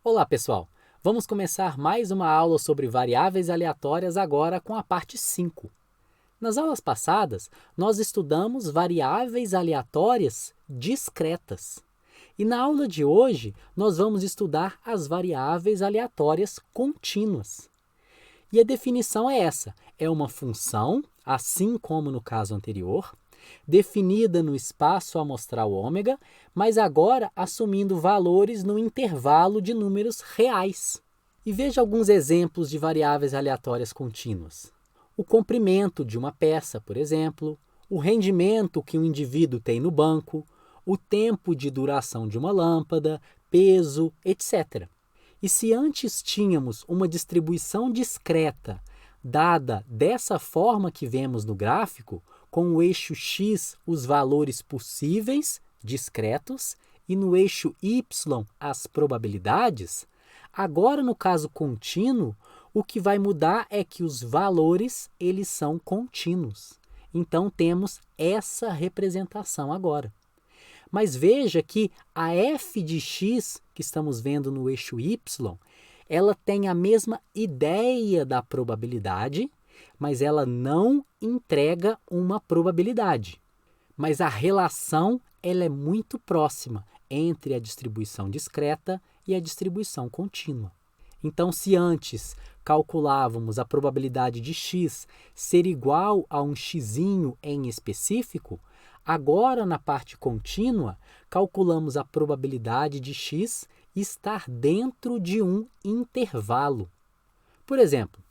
Olá, pessoal! Vamos começar mais uma aula sobre variáveis aleatórias agora com a parte 5. Nas aulas passadas, nós estudamos variáveis aleatórias discretas. E na aula de hoje, nós vamos estudar as variáveis aleatórias contínuas. E a definição é essa: é uma função, assim como no caso anterior, definida no espaço amostral ômega, mas agora assumindo valores no intervalo de números reais. E veja alguns exemplos de variáveis aleatórias contínuas. O comprimento de uma peça, por exemplo, o rendimento que um indivíduo tem no banco, o tempo de duração de uma lâmpada, peso, etc. E se antes tínhamos uma distribuição discreta dada dessa forma que vemos no gráfico, com o eixo x os valores possíveis, discretos, e no eixo y as probabilidades, agora no caso contínuo, o que vai mudar é que os valores eles são contínuos. Então temos essa representação agora. Mas veja que a f de x, que estamos vendo no eixo y, ela tem a mesma ideia da probabilidade, mas ela não entrega uma probabilidade. Mas a relação ela é muito próxima entre a distribuição discreta e a distribuição contínua. Então, se antes calculávamos a probabilidade de x ser igual a um xzinho em específico, agora na parte contínua calculamos a probabilidade de x estar dentro de um intervalo. Por exemplo,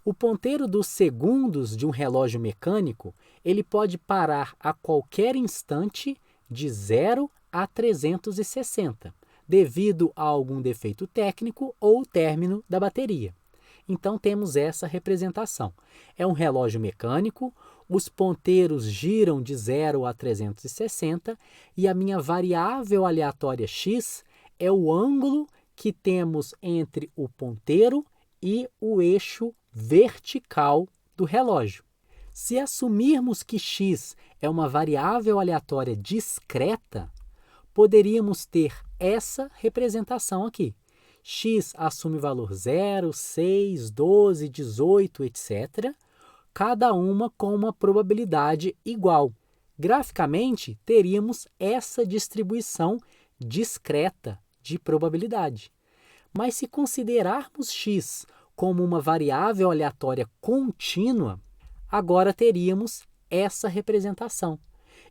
o ponteiro dos segundos de um relógio mecânico, ele pode parar a qualquer instante de 0 a 360, devido a algum defeito técnico ou término da bateria. Então temos essa representação. É um relógio mecânico, os ponteiros giram de 0 a 360 e a minha variável aleatória x é o ângulo que temos entre o ponteiro e o eixo vertical do relógio. Se assumirmos que x é uma variável aleatória discreta, poderíamos ter essa representação aqui. X assume valor 0, 6, 12, 18, etc., cada uma com uma probabilidade igual. Graficamente, teríamos essa distribuição discreta de probabilidade. Mas se considerarmos x como uma variável aleatória contínua, agora teríamos essa representação.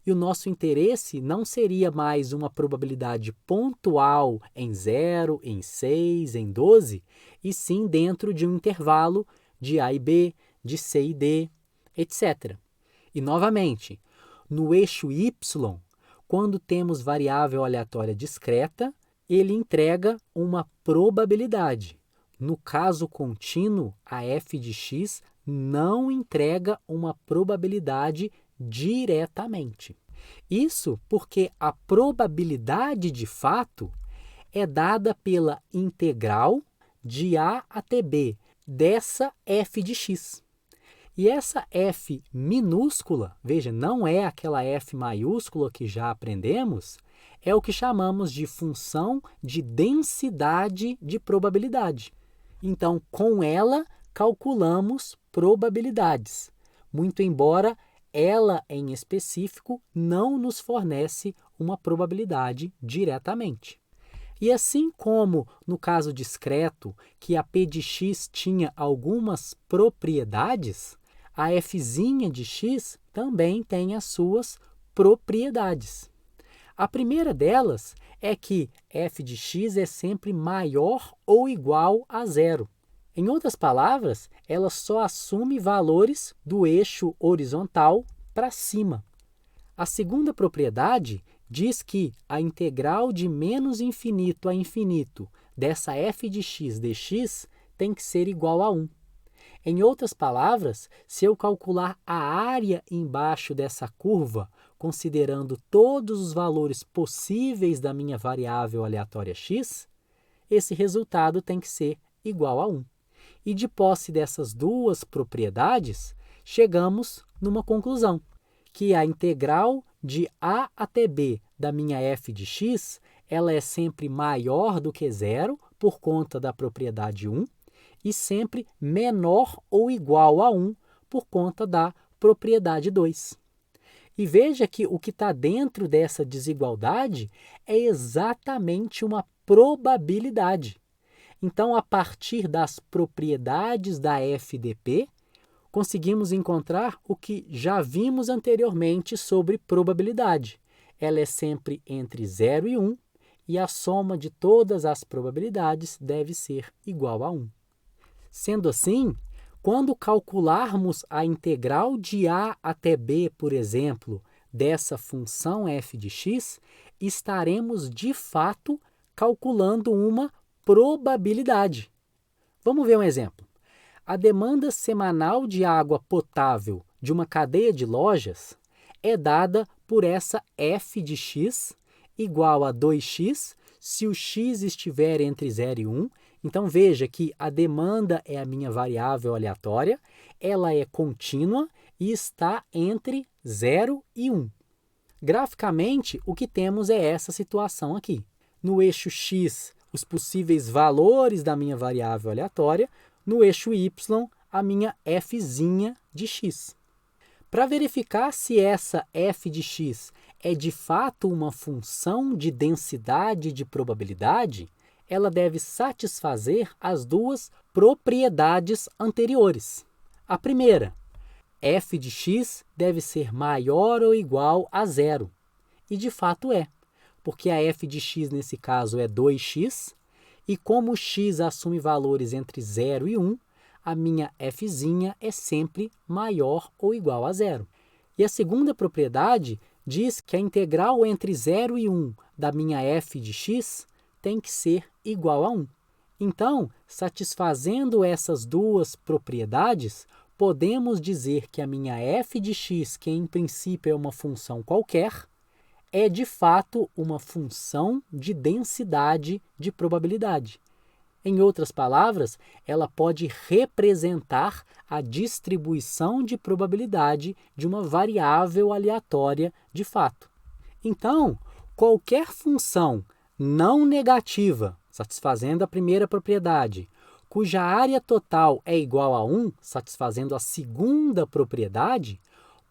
E o nosso interesse não seria mais uma probabilidade pontual em 0, em 6, em 12, e sim dentro de um intervalo de A e B, de C e D, etc. E, novamente, no eixo y, quando temos variável aleatória discreta, ele entrega uma probabilidade. No caso contínuo, a f de x não entrega uma probabilidade diretamente. Isso porque a probabilidade de fato é dada pela integral de a até b dessa f de x. E essa f minúscula, veja, não é aquela f maiúscula que já aprendemos, é o que chamamos de função de densidade de probabilidade. Então, com ela, calculamos probabilidades, muito embora ela, em específico, não nos fornece uma probabilidade diretamente. E assim como no caso discreto, que a p de x tinha algumas propriedades, a f' de x também tem as suas propriedades. A primeira delas é que f de x é sempre maior ou igual a zero. Em outras palavras, ela só assume valores do eixo horizontal para cima. A segunda propriedade diz que a integral de menos infinito a infinito dessa f de x dx tem que ser igual a 1. Em outras palavras, se eu calcular a área embaixo dessa curva, considerando todos os valores possíveis da minha variável aleatória x, esse resultado tem que ser igual a 1. E de posse dessas duas propriedades, chegamos numa conclusão, que a integral de a até b da minha f de x ela é sempre maior do que zero por conta da propriedade 1 e sempre menor ou igual a 1 por conta da propriedade 2. E veja que o que está dentro dessa desigualdade é exatamente uma probabilidade. Então, a partir das propriedades da FDP, conseguimos encontrar o que já vimos anteriormente sobre probabilidade. Ela é sempre entre 0 e 1, e a soma de todas as probabilidades deve ser igual a 1. Sendo assim, quando calcularmos a integral de a até b, por exemplo, dessa função f de x, estaremos de fato calculando uma probabilidade. Vamos ver um exemplo. A demanda semanal de água potável de uma cadeia de lojas é dada por essa f de x igual a 2x se o x estiver entre 0 e 1. Então, veja que a demanda é a minha variável aleatória, ela é contínua e está entre 0 e 1. Graficamente, o que temos é essa situação aqui. No eixo x, os possíveis valores da minha variável aleatória, no eixo y, a minha fzinha de x. Para verificar se essa f de x é de fato uma função de densidade de probabilidade, ela deve satisfazer as duas propriedades anteriores. A primeira, f de x deve ser maior ou igual a zero. E de fato é, porque a f de x nesse caso é 2x, e como x assume valores entre 0 e 1, a minha fzinha é sempre maior ou igual a zero. E a segunda propriedade diz que a integral entre 0 e 1 da minha f de x tem que ser igual a 1. Então, satisfazendo essas duas propriedades, podemos dizer que a minha f de x, que em princípio é uma função qualquer, é de fato uma função de densidade de probabilidade. Em outras palavras, ela pode representar a distribuição de probabilidade de uma variável aleatória de fato. Então, qualquer função não negativa, satisfazendo a primeira propriedade, cuja área total é igual a 1, satisfazendo a segunda propriedade,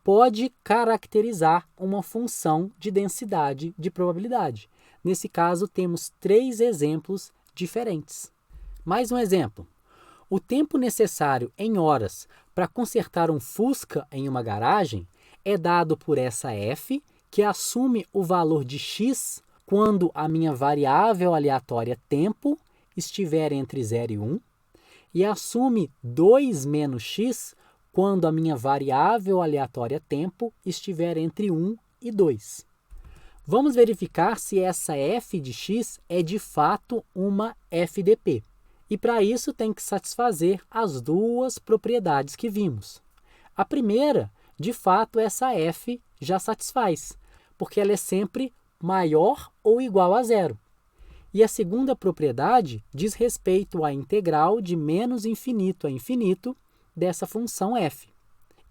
pode caracterizar uma função de densidade de probabilidade. Nesse caso, temos 3 exemplos diferentes. Mais um exemplo. O tempo necessário em horas para consertar um Fusca em uma garagem é dado por essa f, que assume o valor de x quando a minha variável aleatória tempo estiver entre 0 e 1, e assume 2 menos x quando a minha variável aleatória tempo estiver entre 1 e 2. Vamos verificar se essa f de x é de fato uma FDP. E para isso tem que satisfazer as duas propriedades que vimos. A primeira, de fato, essa f já satisfaz, porque ela é sempre maior ou igual a zero. E a segunda propriedade diz respeito à integral de menos infinito a infinito dessa função f.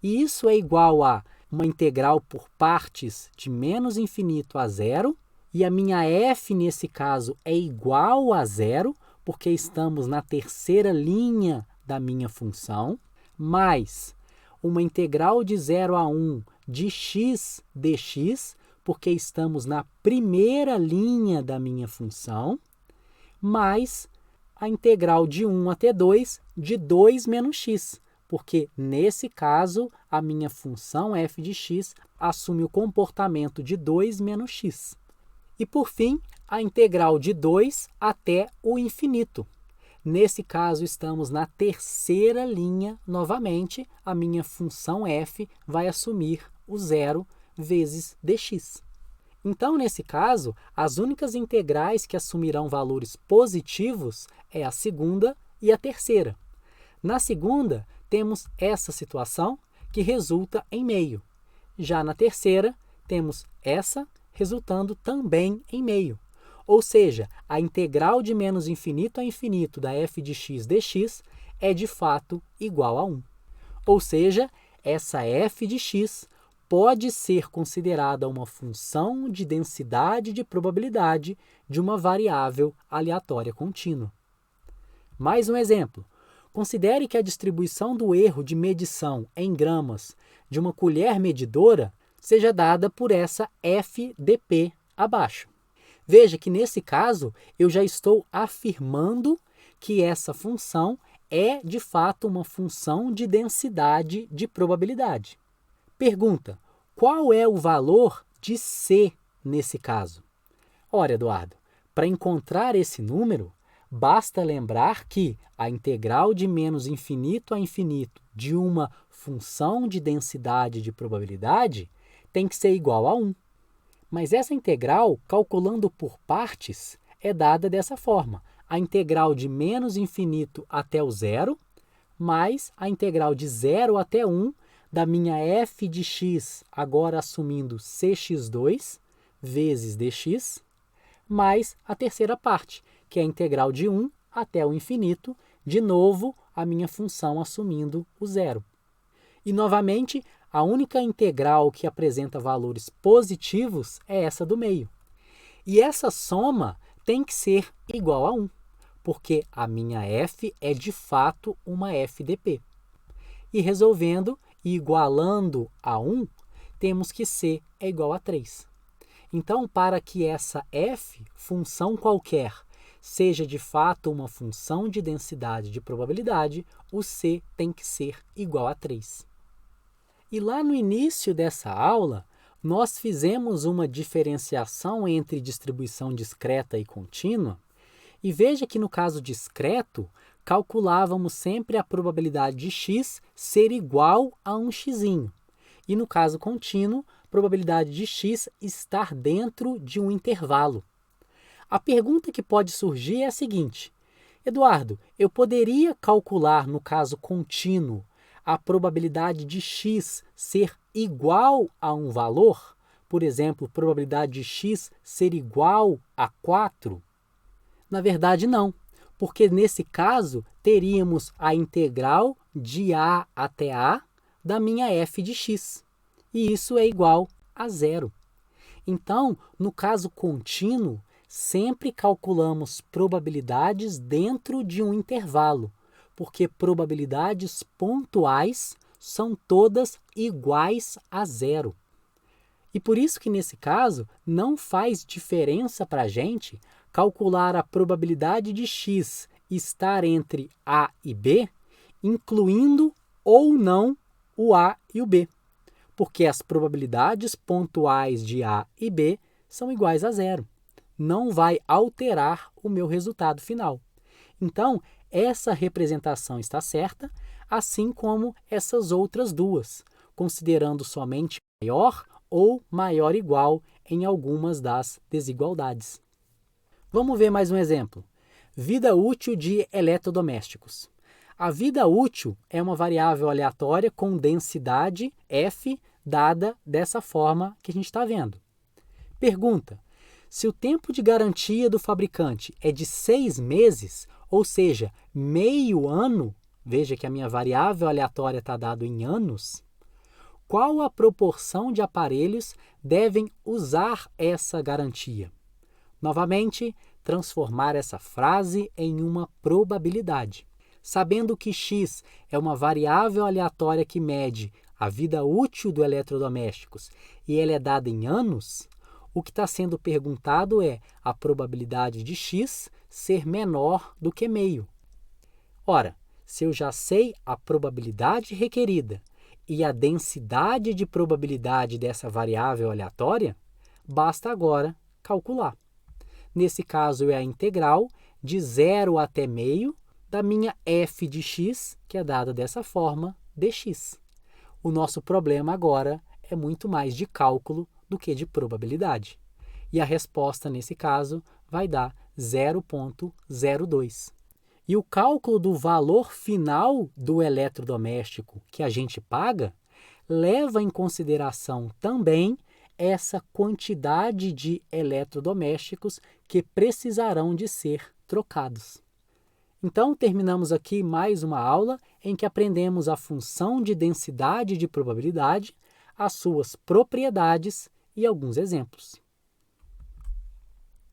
E isso é igual a uma integral por partes de menos infinito a zero, e a minha f, nesse caso, é igual a zero, porque estamos na terceira linha da minha função, mais uma integral de 0 a 1 de x dx, porque estamos na primeira linha da minha função, mais a integral de 1 até 2 de 2 menos x, porque, nesse caso, a minha função f de x assume o comportamento de 2 menos x. E, por fim, a integral de 2 até o infinito. Nesse caso, estamos na terceira linha, novamente, a minha função f vai assumir o zero vezes dx. Então, nesse caso, as únicas integrais que assumirão valores positivos é a segunda e a terceira. Na segunda, temos essa situação que resulta em meio. Já na terceira, temos essa resultando também em meio. Ou seja, a integral de menos infinito a infinito da f de x dx é de fato igual a 1. Ou seja, essa f de x pode ser considerada uma função de densidade de probabilidade de uma variável aleatória contínua. Mais um exemplo. Considere que a distribuição do erro de medição em gramas de uma colher medidora seja dada por essa FDP abaixo. Veja que nesse caso eu já estou afirmando que essa função é de fato uma função de densidade de probabilidade. Pergunta: qual é o valor de C nesse caso? Ora, Eduardo, para encontrar esse número, basta lembrar que a integral de menos infinito a infinito de uma função de densidade de probabilidade tem que ser igual a 1. Mas essa integral, calculando por partes, é dada dessa forma. A integral de menos infinito até o zero, mais a integral de 0 até 1 da minha f de x, agora assumindo cx2, vezes dx, mais a terceira parte, que é a integral de 1 até o infinito, de novo a minha função assumindo o zero. E novamente, a única integral que apresenta valores positivos é essa do meio. E essa soma tem que ser igual a 1, porque a minha f é de fato uma FDP. E resolvendo e igualando a 1, temos que C é igual a 3. Então, para que essa f, função qualquer, seja de fato uma função de densidade de probabilidade, o C tem que ser igual a 3. E lá no início dessa aula, nós fizemos uma diferenciação entre distribuição discreta e contínua, e veja que no caso discreto, calculávamos sempre a probabilidade de x ser igual a um x. E no caso contínuo, probabilidade de x estar dentro de um intervalo. A pergunta que pode surgir é a seguinte: Eduardo, eu poderia calcular no caso contínuo a probabilidade de x ser igual a um valor? Por exemplo, probabilidade de x ser igual a 4? Na verdade, não, porque nesse caso teríamos a integral de a até a da minha f de x, e isso é igual a zero. Então, no caso contínuo, sempre calculamos probabilidades dentro de um intervalo, porque probabilidades pontuais são todas iguais a zero. E por isso que nesse caso não faz diferença para a gente calcular a probabilidade de x estar entre A e B, incluindo ou não o A e o B, porque as probabilidades pontuais de A e B são iguais a zero. Não vai alterar o meu resultado final. Então, essa representação está certa, assim como essas outras duas, considerando somente maior ou maior igual em algumas das desigualdades. Vamos ver mais um exemplo. Vida útil de eletrodomésticos. A vida útil é uma variável aleatória com densidade f dada dessa forma que a gente está vendo. Pergunta: se o tempo de garantia do fabricante é de 6 meses, ou seja, meio ano, veja que a minha variável aleatória está dada em anos, qual a proporção de aparelhos devem usar essa garantia? Novamente, transformar essa frase em uma probabilidade. Sabendo que x é uma variável aleatória que mede a vida útil do eletrodomésticos e ela é dada em anos, o que está sendo perguntado é a probabilidade de x ser menor do que meio. Ora, se eu já sei a probabilidade requerida e a densidade de probabilidade dessa variável aleatória, basta agora calcular. Nesse caso, é a integral de 0 até meio da minha f de x, que é dada dessa forma, dx. O nosso problema agora é muito mais de cálculo do que de probabilidade. E a resposta, nesse caso, vai dar 0,02. E o cálculo do valor final do eletrodoméstico que a gente paga leva em consideração também essa quantidade de eletrodomésticos que precisarão de ser trocados. Então, terminamos aqui mais uma aula em que aprendemos a função de densidade de probabilidade, as suas propriedades e alguns exemplos.